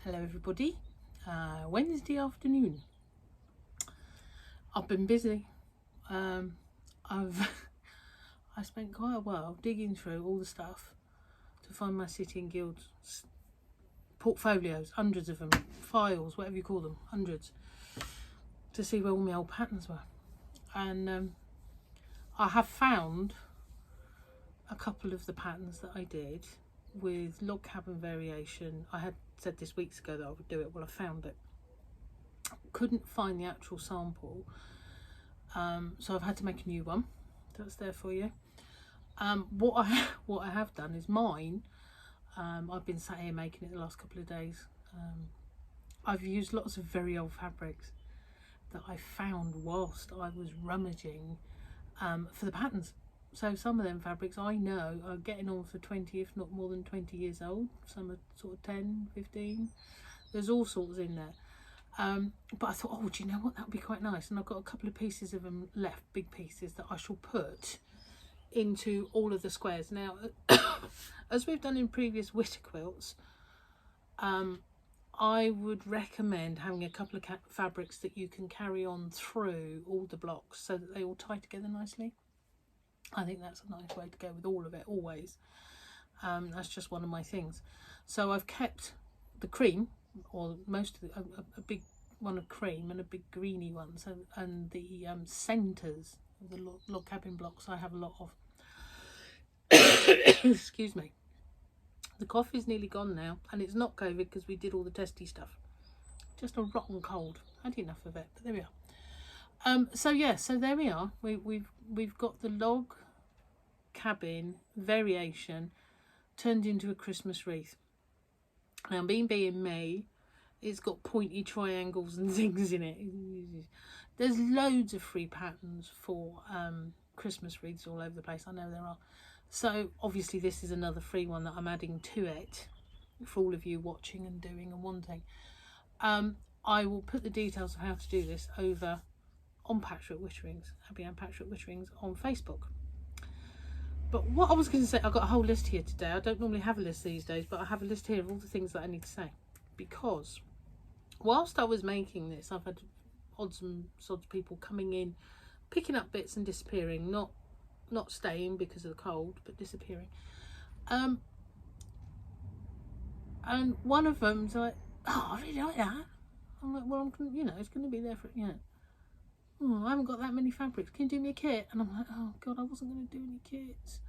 Hello everybody. Wednesday afternoon. I've been busy. I spent quite a while digging through all the stuff to find my City and Guild portfolios, hundreds of them, files, whatever you call them, hundreds, to see where all my old patterns were. And I have found a couple of the patterns that I did with log cabin variation. I had said this weeks ago that I would do it. Well, I found it. Couldn't find the actual sample, so I've had to make a new one. That's there for you. What I have done is mine. I've been sat here making it the last couple of days. I've used lots of very old fabrics that I found whilst I was rummaging for the patterns. So some of them fabrics I know are getting on for 20, if not more than 20 years old. Some are sort of 10, 15. There's all sorts in there. But I thought, oh, do you know what? That would be quite nice. And I've got a couple of pieces of them left, big pieces, that I shall put into all of the squares. Now, as we've done in previous Witter quilts, I would recommend having a couple of fabrics that you can carry on through all the blocks so that they all tie together nicely. I think that's a nice way to go with all of it, always. That's just one of my things. So I've kept the cream, or most of a big one of cream and a big greeny one. So, and the centres of the log cabin blocks I have a lot of. Excuse me. The cough is nearly gone now, and it's not COVID because we did all the testy stuff. Just a rotten cold. I had enough of it, but there we are. So yeah, so there we are. We've got the log cabin variation turned into a Christmas wreath. Now, being me, it's got pointy triangles and things in it. There's loads of free patterns for Christmas wreaths all over the place. I know there are. So obviously this is another free one that I'm adding to it for all of you watching and doing and wanting. I will put the details of how to do this over on Patchwork Witterings, Abbie and Patchwork Witterings on Facebook. But what I was going to say, I've got a whole list here today. I don't normally have a list these days, but I have a list here of all the things that I need to say. Because whilst I was making this, I've had odds and sods people coming in, picking up bits and disappearing, not staying because of the cold, but disappearing. And one of them's like, oh, I really like that. I'm like, well, it's going to be there for, I haven't got that many fabrics. Can you do me a kit? And I'm like, oh God, I wasn't going to do any kits.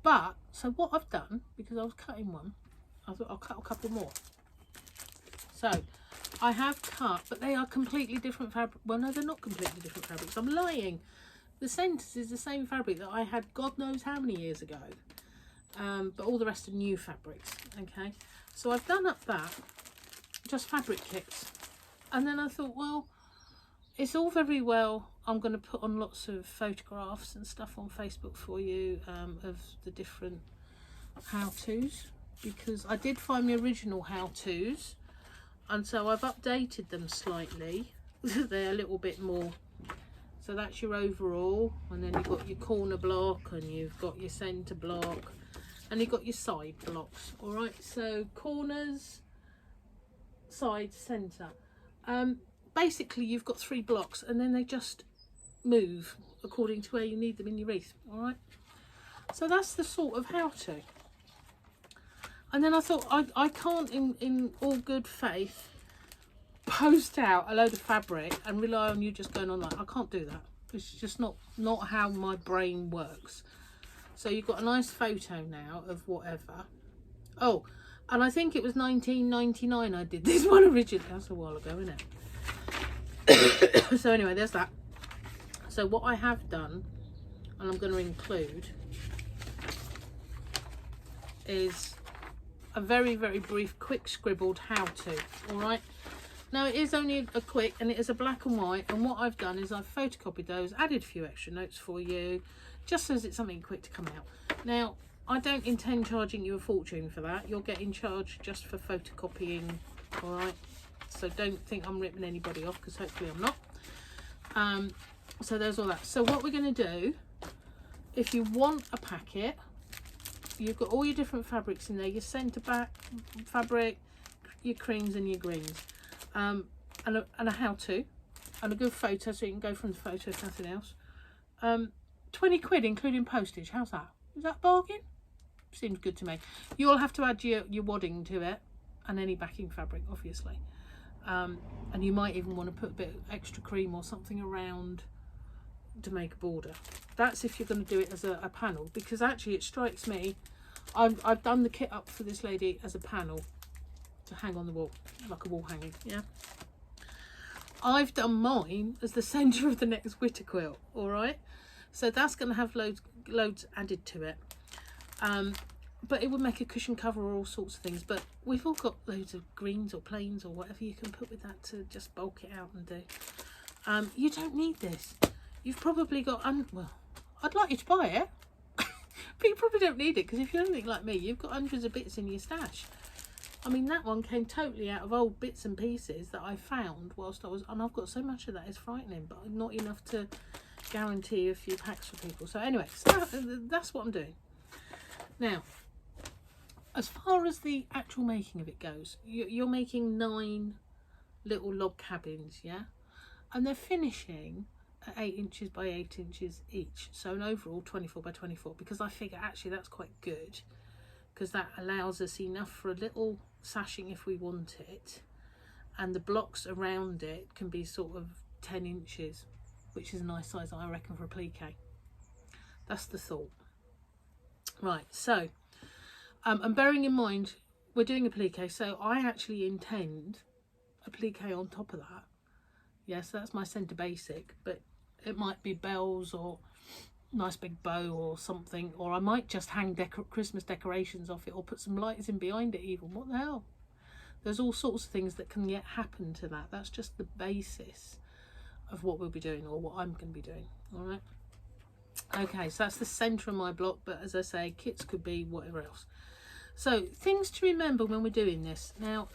But, so what I've done, because I was cutting one, I thought I'll cut a couple more. So, I have cut, but they are completely different fabric. Well, no, they're not completely different fabrics. I'm lying. The centres is the same fabric that I had God knows how many years ago. But all the rest are new fabrics, okay? So I've done up that, just fabric kits. And then I thought, well, it's all very well. I'm going to put on lots of photographs and stuff on Facebook for you of the different how-tos, because I did find the original how-tos, and so I've updated them slightly. They're a little bit more. So that's your overall, and then you've got your corner block, and you've got your centre block, and you've got your side blocks. All right, so corners, side, centre. Basically, you've got 3 blocks, and then they just move according to where you need them in your wreath. All right, so that's the sort of how-to. And then I thought, I can't, in all good faith, post out a load of fabric and rely on you just going on like, I can't do that. It's just not how my brain works. So you've got a nice photo now of whatever. Oh, and I think it was 1999 I did this one originally. That's a while ago, isn't it? So anyway, there's that. So what I have done, and I'm going to include, is a very, very brief, quick scribbled how-to. All right. Now, it is only a quick, and it is a black and white, and what I've done is I've photocopied those, added a few extra notes for you, just as it's something quick to come out. Now, I don't intend charging you a fortune for that. You're getting charged just for photocopying, all right? So don't think I'm ripping anybody off, because hopefully I'm not. So there's all that. So what we're going to do, if you want a packet, you've got all your different fabrics in there, your centre back fabric, your creams and your greens, and a how-to and a good photo, so you can go from the photo if nothing else. 20 quid including postage. How's that? Is that a bargain? Seems good to me. You'll have to add your wadding to it and any backing fabric, obviously, and you might even want to put a bit of extra cream or something around to make a border. That's if you're going to do it as a panel, because actually it strikes me, I've done the kit up for this lady as a panel to hang on the wall, like a wall hanging. Yeah, I've done mine as the centre of the next Witter quilt. All right, so that's going to have loads added to it, but it would make a cushion cover or all sorts of things. But we've all got loads of greens or plains or whatever you can put with that to just bulk it out and do. You don't need this. You've probably got, well, I'd like you to buy it, but you probably don't need it, because if you're anything like me, you've got hundreds of bits in your stash. I mean, that one came totally out of old bits and pieces that I found whilst I was, and I've got so much of that, it's frightening, but not enough to guarantee a few packs for people. So anyway, so that's what I'm doing. Now, as far as the actual making of it goes, you're making 9 little log cabins, yeah? And they're finishing 8 inches by 8 inches each, so an overall 24 by 24, because I figure actually that's quite good, because that allows us enough for a little sashing if we want it, and the blocks around it can be sort of 10 inches, which is a nice size, I reckon, for appliqué. That's the thought. Right, so and bearing in mind we're doing appliqué, so I actually intend appliqué on top of that. Yes, that's my centre basic, but it might be bells or nice big bow or something, or I might just hang Christmas decorations off it, or put some lights in behind it even. What the hell? There's all sorts of things that can yet happen to that. That's just the basis of what we'll be doing, or what I'm going to be doing. All right. Okay, so that's the centre of my block, but as I say, kits could be whatever else. So things to remember when we're doing this. Now,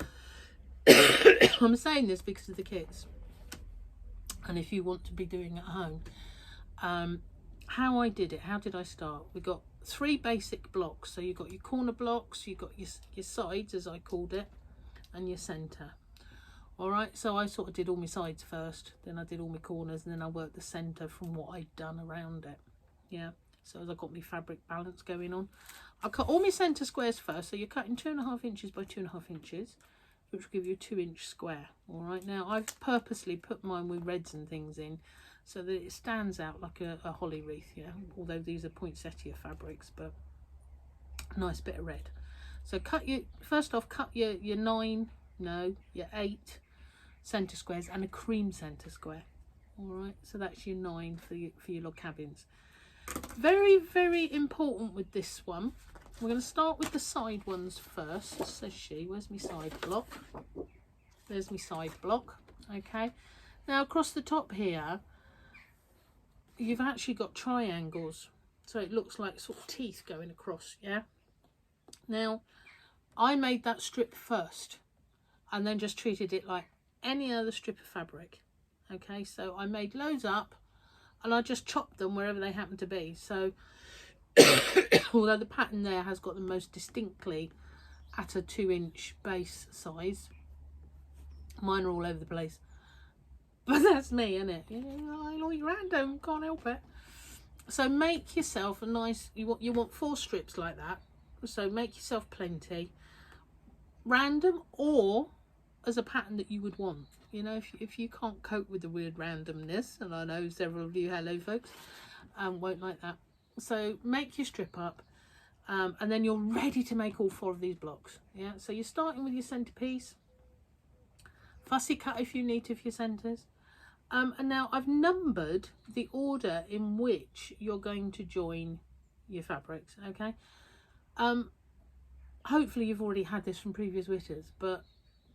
I'm saying this because of the kits. And if you want to be doing it at home, how I did it, how did I start? We got 3 basic blocks. So you've got your corner blocks, you've got your sides, as I called it, and your centre. All right, so I sort of did all my sides first, then I did all my corners, and then I worked the centre from what I'd done around it. Yeah, so as I got my fabric balance going on, I cut all my centre squares first. So you're cutting 2.5 inches by 2.5 inches, which will give you a 2-inch square. All right, now I've purposely put mine with reds and things in so that it stands out like a holly wreath, yeah, although these are poinsettia fabrics, but a nice bit of red. So cut your, first off, cut your 8 centre squares and a cream centre square. All right, so that's your 9 for your log cabins. Very, very important with this one. We're going to start with the side ones first, says she. Where's my side block? There's my side block. Okay. Now across the top here, you've actually got triangles. So it looks like sort of teeth going across, yeah? Now, I made that strip first and then just treated it like any other strip of fabric. Okay, so I made loads up and I just chopped them wherever they happen to be. So although the pattern there has got the most distinctly at a 2-inch base size, mine are all over the place, but that's me, isn't it? I like random, can't help it. So make yourself a nice, you want 4 strips like that, so make yourself plenty, random or as a pattern that you would want. You know, if you can't cope with the weird randomness, and I know several of you, hello folks, won't like that. So make your strip up, and then you're ready to make all 4 of these blocks. Yeah, so you're starting with your centerpiece, fussy cut if you need to for your centers, and now I've numbered the order in which you're going to join your fabrics. Okay, hopefully you've already had this from previous witters, but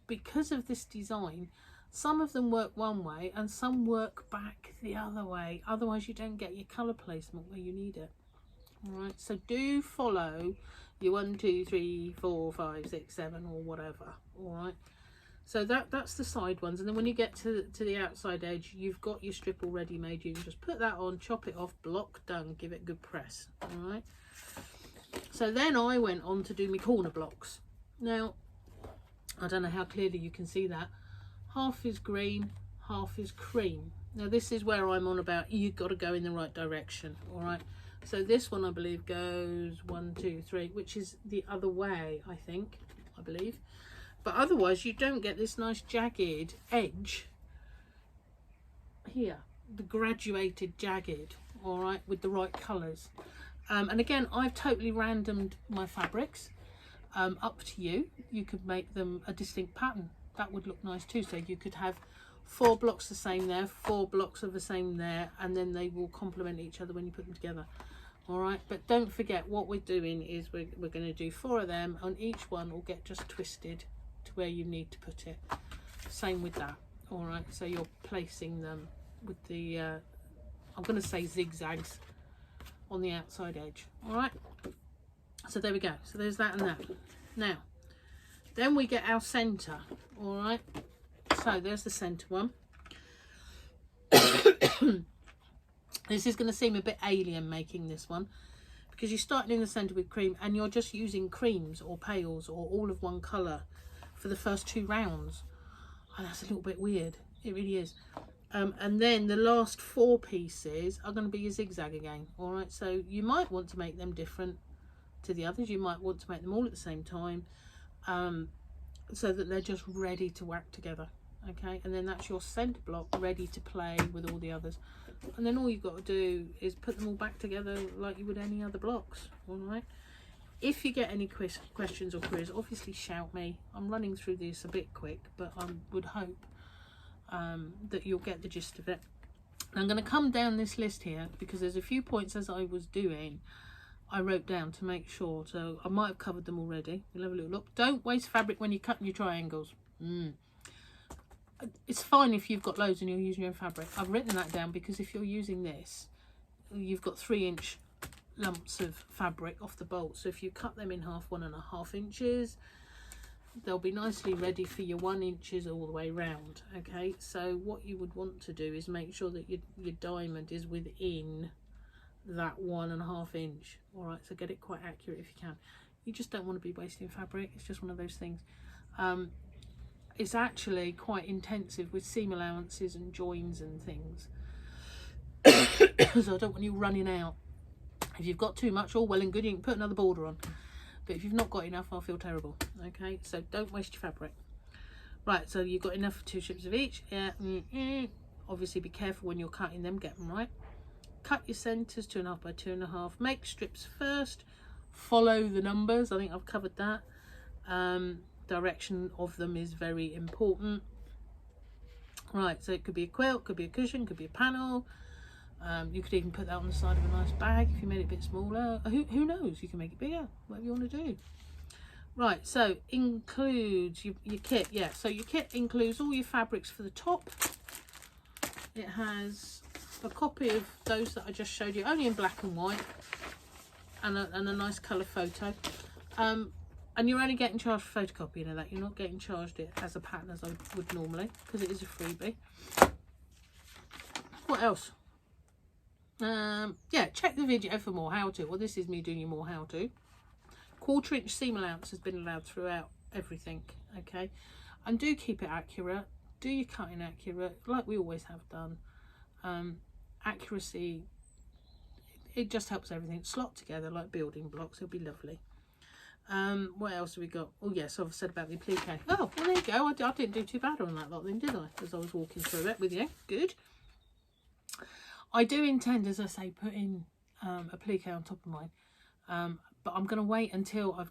because of this design, some of them work one way and some work back the other way, otherwise you don't get your colour placement where you need it. All right, so do follow your 1 2 3 4 5 6 7 or whatever. All right, so that's the side ones, and then when you get to the outside edge, you've got your strip already made. You can just put that on, chop it off, block, done, give it a good press. All right, so then I went on to do my corner blocks. Now I don't know how clearly you can see that. Half is green, half is cream. Now this is where I'm on about you've got to go in the right direction. All right, so this one I believe goes 1, 2, 3, which is the other way, I think, I believe. But otherwise you don't get this nice jagged edge here, the graduated jagged, all right, with the right colours. And again, I've totally randomed my fabrics. Up to you. You could make them a distinct pattern. That would look nice too. So you could have 4 blocks the same there, 4 blocks of the same there, and then they will complement each other when you put them together. All right, but don't forget what we're doing is we're going to do 4 of them, and each one will get just twisted to where you need to put it. Same with that. All right, so you're placing them with the I'm going to say zigzags on the outside edge. All right, so there we go. So there's that and that. Now then we get our center. All right, so there's the center one. This is going to seem a bit alien making this one, because you're starting in the center with cream and you're just using creams or pales or all of one color for the first 2 rounds. And that's a little bit weird, it really is. And then the last 4 pieces are going to be a zigzag again. All right, so you might want to make them different to the others. You might want to make them all at the same time, so that they're just ready to whack together. Okay, and then that's your centre block ready to play with all the others. And then all you've got to do is put them all back together like you would any other blocks. All right, if you get any questions or queries, obviously shout me. I'm running through this a bit quick, but I would hope that you'll get the gist of it. I'm going to come down this list here because there's a few points as I was doing I wrote down to make sure, so I might have covered them already. We'll have a little look. Don't waste fabric when you're cutting your triangles. It's fine if you've got loads and you're using your own fabric. I've written that down because if you're using this, you've got 3-inch lumps of fabric off the bolt, so if you cut them in half, 1.5 inches, they'll be nicely ready for your 1 inches all the way round. Okay, so what you would want to do is make sure that your diamond is within that 1.5 inch. All right, so get it quite accurate if you can. You just don't want to be wasting fabric. It's just one of those things. It's actually quite intensive with seam allowances and joins and things. So I don't want you running out. If you've got too much, all well and good, you can put another border on. But if you've not got enough, I'll feel terrible. Okay, so don't waste your fabric. Right, so you've got enough for 2 strips of each. Yeah. Obviously be careful when you're cutting them, get them right. Cut your centres 2.5 by 2.5. Make strips first. Follow the numbers. I think I've covered that. Direction of them is very important. Right, so it could be a quilt, could be a cushion, could be a panel. You could even put that on the side of a nice bag if you made it a bit smaller. Who knows? You can make it bigger, whatever you want to do. Right, so includes your kit. Yeah, so your kit includes all your fabrics for the top. It has a copy of those that I just showed you, only in black and white, and a nice colour photo. And you're only getting charged for photocopying of that. You're not getting charged it as a pattern as I would normally, because it is a freebie. What else? Yeah, check the video for more how-to. Well, this is me doing you more how-to. 1/4 inch seam allowance has been allowed throughout everything. Okay, and do keep it accurate. Do your cutting accurate, like we always have done. Accuracy, it just helps everything slot together like building blocks. It'll be lovely. What else have we got? Oh yes, I've said about the appliqué. Oh, well, there you go. I didn't do too bad on that lot then, did I? As I was walking through it with you. Good. I do intend, as I say, putting appliqué on top of mine, but I'm going to wait until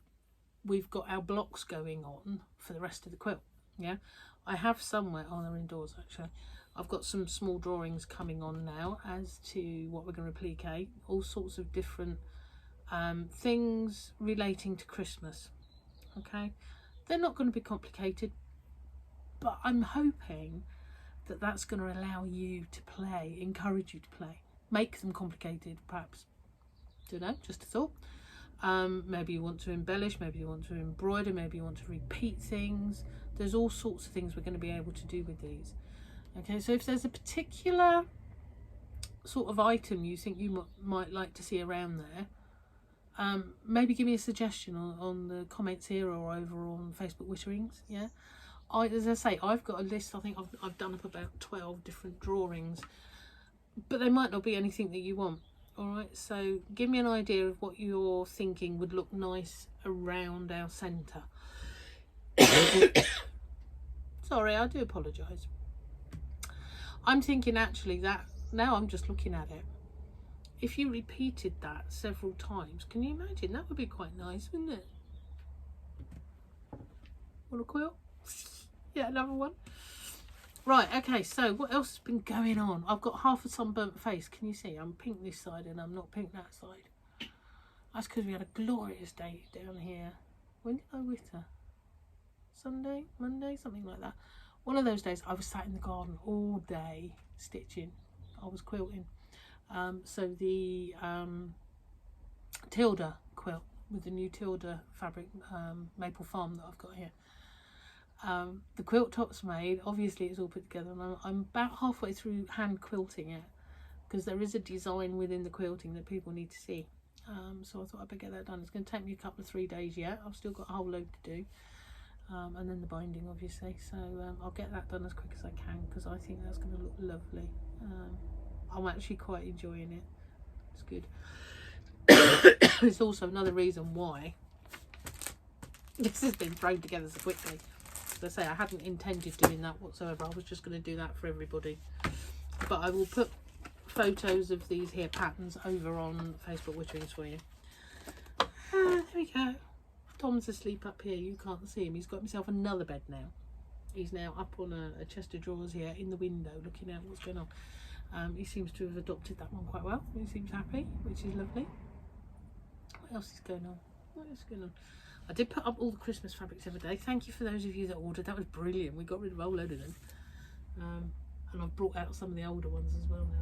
we've got our blocks going on for the rest of the quilt. Yeah, I have somewhere. Oh, they're indoors actually. I've got some small drawings coming on now as to what we're going to appliqué. All sorts of different things relating to Christmas. Okay, they're not going to be complicated, but I'm hoping that that's going to allow you to play, encourage you to play, make them complicated perhaps. Don't know, just a thought. Maybe you want to embellish, maybe you want to embroider, maybe you want to repeat things. There's all sorts of things we're going to be able to do with these. Okay, so if there's a particular sort of item you think you might like to see around there, maybe give me a suggestion on the comments here or over on Facebook Witterings. Yeah, as I say, I've got a list. I think I've done up about 12 different drawings, but they might not be anything that you want. All right, so give me an idea of what you're thinking would look nice around our centre. Sorry, I do apologise. I'm thinking actually that now I'm just looking at it. If you repeated that several times, can you imagine? That would be quite nice, wouldn't it? Want a quilt? Yeah, another one. Right, okay, so what else has been going on? I've got half a sunburnt face. Can you see? I'm pink this side and I'm not pink that side. That's because we had a glorious day down here. When did I witter? Sunday? Monday? Something like that. One of those days I was sat in the garden all day stitching. I was quilting. So the Tilda quilt with the new Tilda fabric maple farm that I've got here. The quilt top's made. Obviously it's all put together, and I'm about halfway through hand quilting it because there is a design within the quilting that people need to see. So I thought I'd better get that done. It's going to take me a couple of 3 days yet. I've still got a whole load to do. And then the binding obviously, so I'll get that done as quick as I can because I think that's going to look lovely. I'm actually quite enjoying it. It's good. It's also another reason why this has been thrown together so quickly. As I say, I hadn't intended doing that whatsoever. I was just going to do that for everybody, but I will put photos of these here patterns over on Facebook Witterings for you. There we go. Tom's asleep up here. You can't see him. He's got himself another bed now. He's now up on a chest of drawers here in the window looking out what's going on. He seems to have adopted that one quite well. He seems happy, which is lovely. What else is going on? What is going on? I did put up all the Christmas fabrics the other day. Thank you for those of you that ordered. That was brilliant. We got rid of a whole load of them. And I've brought out some of the older ones as well now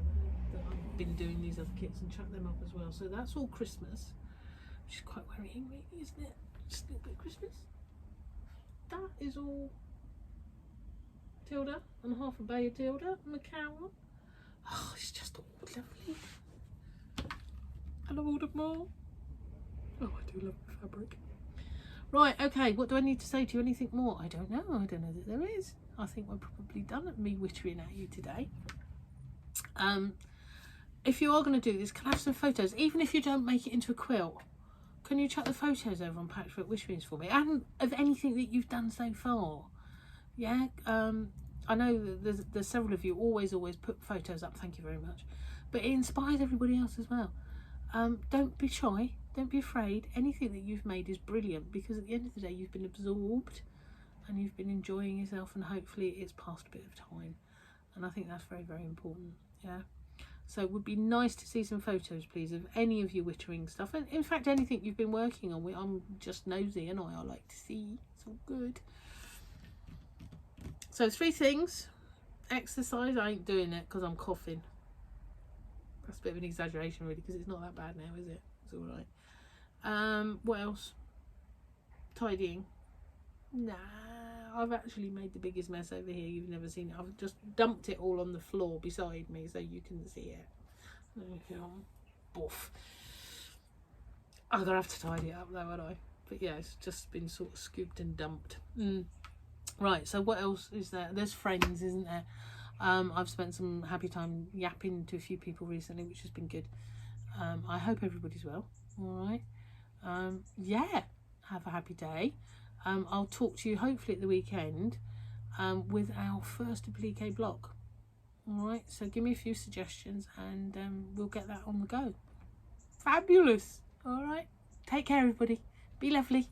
that I've been doing these other kits and chucked them up as well. So that's all Christmas, which is quite worrying really, isn't it? Just a little bit of Christmas. That is all Tilda and half a bay of Tilda and the cow one. Oh, it's just all lovely. And I've ordered more. Oh, I do love the fabric. Right, okay, what do I need to say to you? Anything more? I don't know. I don't know that there is. I think we're probably done at me wittering at you today. If you are going to do this, can I have some photos? Even if you don't make it into a quilt, can you chuck the photos over on Patchwork Witterings for me? And of anything that you've done so far. Yeah, I know that there's several of you always put photos up. Thank you very much. But it inspires everybody else as well. Don't be shy. Don't be afraid. Anything that you've made is brilliant because at the end of the day you've been absorbed and you've been enjoying yourself, and hopefully it's passed a bit of time. And I think that's very, very important. Yeah. So it would be nice to see some photos, please, of any of your wittering stuff. And in fact, anything you've been working on. I'm just nosy and I like to see. It's all good. So 3 things. Exercise, I ain't doing it because I'm coughing. That's a bit of an exaggeration really, because it's not that bad now, is it? It's all right. What else? Tidying. Nah, I've actually made the biggest mess over here. You've never seen it. I've just dumped it all on the floor beside me so you can see it. Boof. I'm gonna have to tidy it up though, won't I? But yeah, it's just been sort of scooped and dumped. Right, so what else is there? There's friends, isn't there? I've spent some happy time yapping to a few people recently, which has been good. I hope everybody's well. All right. Yeah, have a happy day. I'll talk to you hopefully at the weekend with our first appliqué block. All right, so give me a few suggestions and we'll get that on the go. Fabulous. All right, take care everybody, be lovely.